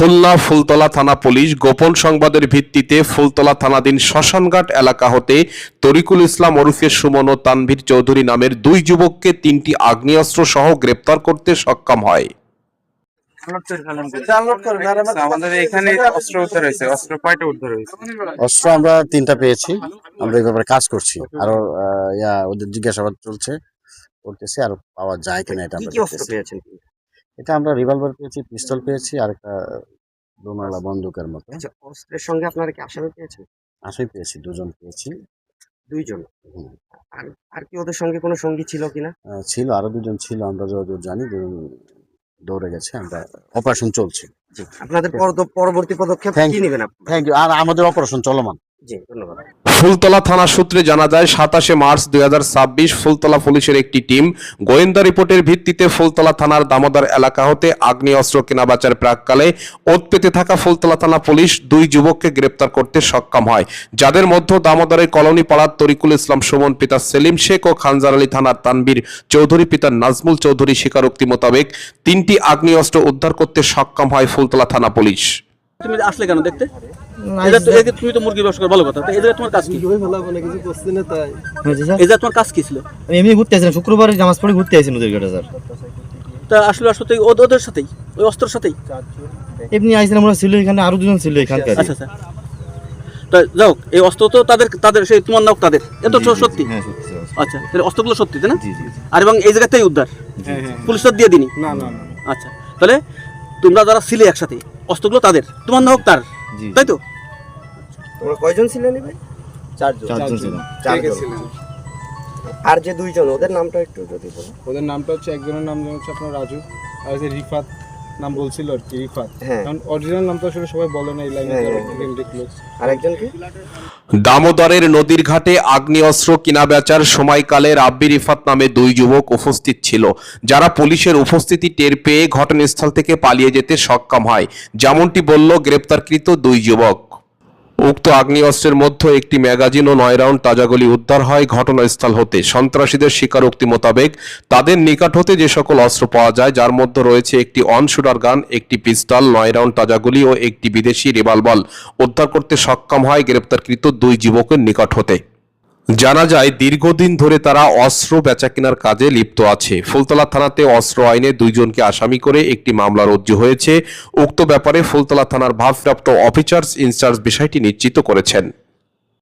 খুলনা ফুলতলা থানা পুলিশ গোপন সংবাদের ভিত্তিতে ফুলতলা থানাধীন শ্মশানঘাট এলাকা হতে তরিকুল ইসলাম ওরফে সুমন ও তানভীর চৌধুরী নামের দুই যুবককে 3টি আগ্নেয়াস্ত্র সহ গ্রেপ্তার করতে সক্ষম হয়। আমাদের এখানে অস্ত্র উদ্ধার হয়েছে। অস্ত্র কয়টা উদ্ধার হয়েছে? অস্ত্র আমরা 3টা পেয়েছি। আমরা এই ব্যাপারে কাজ করছি, আরো ওদের জিজ্ঞাসাবাদ করতেছি, আর পাওয়া যায় কিনা এটা আমরা দেখতেছি। এটা আমরা রিভলভার পেয়েছি, পিস্তল পেয়েছি, আর একটা দোনালা বন্দুকের মতো। অস্ত্রের সঙ্গে আপনারা কি আসামি পেয়েছেন? আসামি পেয়েছি, 2জন পেয়েছি। 2জন? আর কি ওদের সঙ্গে কোনো সঙ্গী ছিল কিনা? ছিল, আরো 2জন ছিল, আমরা যতদূর জানি 2জন দৌড়ে গেছে। আমরা অপারেশন চলছে। আপনাদের পরবর্তী পদক্ষেপ কি নেবেন আপনারা? Thank you. আর আমাদের অপারেশন চলমান। জি, ধন্যবাদ। ফুলতলা থানা সূত্রে জানা যায় 27 মার্চ 2026 ফুলতলা পুলিশের একটি টিম গোয়েন্দা রিপোর্টের ভিত্তিতে ফুলতলা থানার দামোদর এলাকা হতে আগ্নেয়াস্ত্র কেনাবেচার প্রাককালে ওত পেতে থাকা ফুলতলা থানা পুলিশ দুই যুবককে গ্রেপ্তার করতে সক্ষম হয়, যাদের মধ্যে দামোদরের কলোনি পাড়ার তরিকুল ইসলাম সুমন পিতা সেলিম শেখ ও খানজার আলী থানার তানভীর চৌধুরী পিতা নাজমুল চৌধুরী স্বীকারোক্তি মোতাবেক 3টি আগ্নেয়াস্ত্র উদ্ধার করতে সক্ষম হয় ফুলতলা থানা পুলিশ। তুমি আসলে কেন দেখতে? তুমি তো মুরগি ব্যবসা করো, ভালো কথা। এদের তোমার কাজ কি? এদের তোমার কাজ কি ছিল? আমি এমনি ঘুরতে আসছিলাম, শুক্রবারে নামাজ পড়ে ঘুরতে আসছি নদীর ঘাটে স্যার। তা আসলে ওদের সাথেই, ওই অস্ত্রের সাথেই এমনি আইছিলাম, ওরা ছিল এখানে, আরো 2জন ছিল এখানকার। আচ্ছা আচ্ছা, তা যাও, এই অস্ত্র তো তাদের সেই তোমার নাও তাদের, এত সত্যি? আচ্ছা, তাহলে অস্ত্রগুলো সত্যি, তাই না? আর এবং এই জায়গাতেই উদ্ধার, পুলিশ তো দিয়ে দিনি? না না। আচ্ছা, তাহলে তোমরা যারা ছিলে একসাথে, অস্ত্রগুলো তাদের, তোমার না হোক তার, তাই তো? তোমরা কয়জন ছিলেন? 4জন ছিল। আর যে 2জন, ওদের নামটা একটু যদি বলো। ওদের নামটা হচ্ছে, একজনের নাম হচ্ছে আপনার রাজু, আর হচ্ছে রিফাত নাম বলছিল আর কি, রিফাত। কারণ অরিজিনাল নাম তো আসলে সবাই বলে না এই লাইনে। আরেকজন কি? দামোদরের নদীর ঘাটে আগ্নেয়াস্ত্র কেনাবেচার সময়কালে রাব্বি রিফাত নামে দুই যুবক উপস্থিত ছিল, যারা পুলিশের উপস্থিতি টের পেয়ে ঘটনাস্থল থেকে পালিয়ে যেতে সক্ষম হয়, যেমনটি বলল গ্রেপ্তারকৃত দুই যুবক। উক্ত আগ্নেয়াস্ত্রের মধ্যে একটি ম্যাগাজিন ও 9 রাউন্ড তাজাগুলি উদ্ধার হয় ঘটনাস্থল হতে। সন্ত্রাসীদের স্বীকারোক্তি মোতাবেক তাদের নিকট হতে যে সকল অস্ত্র পাওয়া যায়, যার মধ্যে রয়েছে একটি অন শুটার গান, একটি পিস্তল, 9 রাউন্ড তাজাগুলি ও একটি বিদেশি রিভলভার উদ্ধার করতে সক্ষম হয় গ্রেপ্তারকৃত দুই যুবকের নিকট হতে। জানা যায় দীর্ঘদিন ধরে তারা অস্ত্র বেচাকেনার কাজে লিপ্ত আছে। ফুলতলা থানাতে অস্ত্র আইনে 2জনকে আসামি করে একটি মামলা রুজু হয়েছে। উক্ত ব্যাপারে ফুলতলা থানার ভারপ্রাপ্ত অফিসার ইনচার্জ বিষয়টি নিশ্চিত করেছেন।